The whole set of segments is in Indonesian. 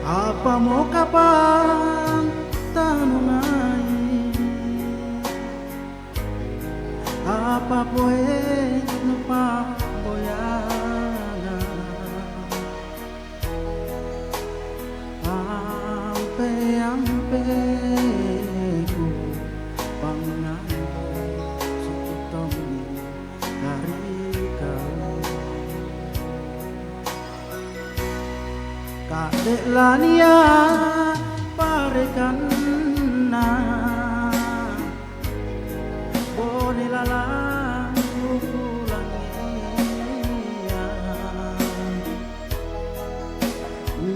Apa mau kapan tanungai apa poe lupa boyana ampe ku pangan sukutomi dari kau kadek lania parekan na boleh lalang ulangia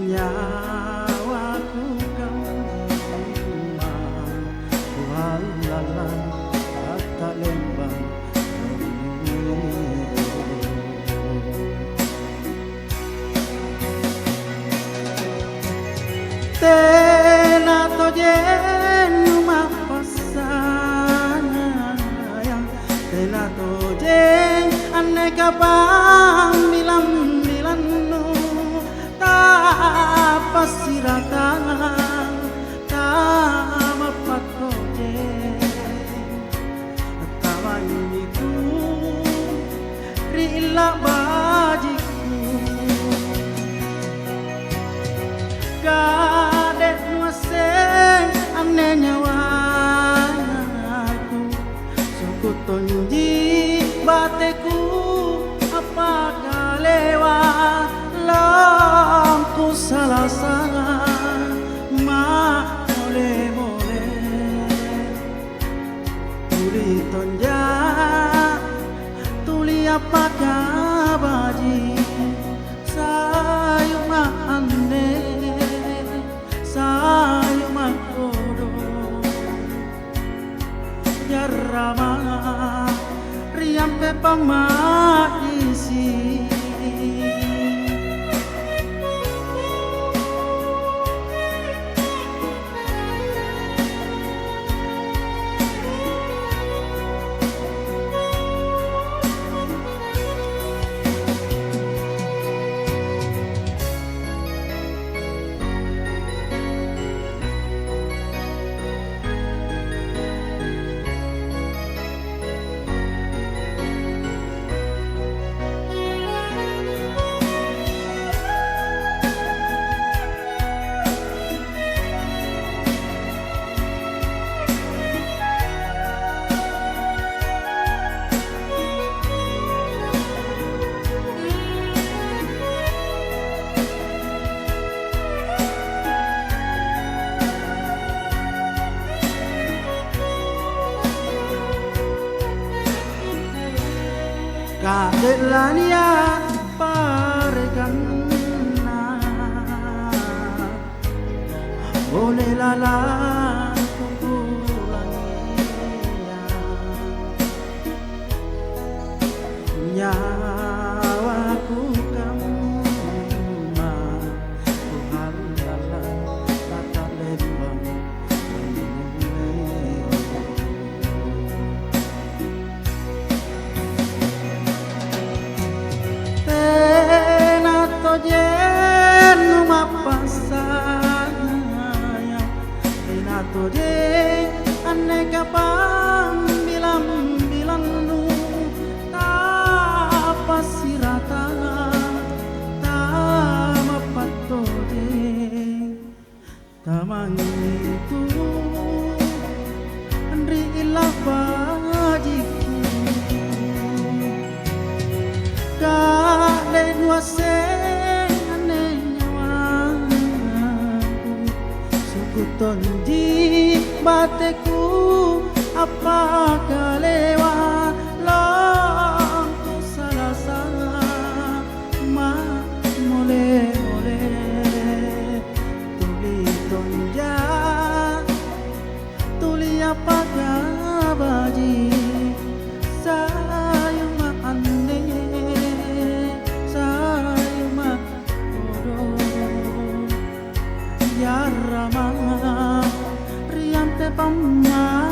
nyawaku kembang walalan kata lembang tena tojen mapasayang tena tojen aneka pamilan nu tapasirakan tamapat tojen tawaniku rila bajiku kadek nuaseng ane nyawaku suku tonji bateku apa lewat lampu salah salah ma boleh tuli tonja tuli apa kabaji sayu ma ane sayu ma kodo jarama riampe pamaisi kadek lania parekan na boleh lalang kukulangia nyawaku kembang Tuhan lalang kata lembang tojen mapasayang tena tojen aneka pamilan nu tapasiratan tamapat tojen tamangitu andri ilah bajiku kadek nuaseng tonji bateku apa lewat lampu salah salah ma boleh tuli tonja tuli apa baji sayu ma ane sayu ma kodo yarama riante pamma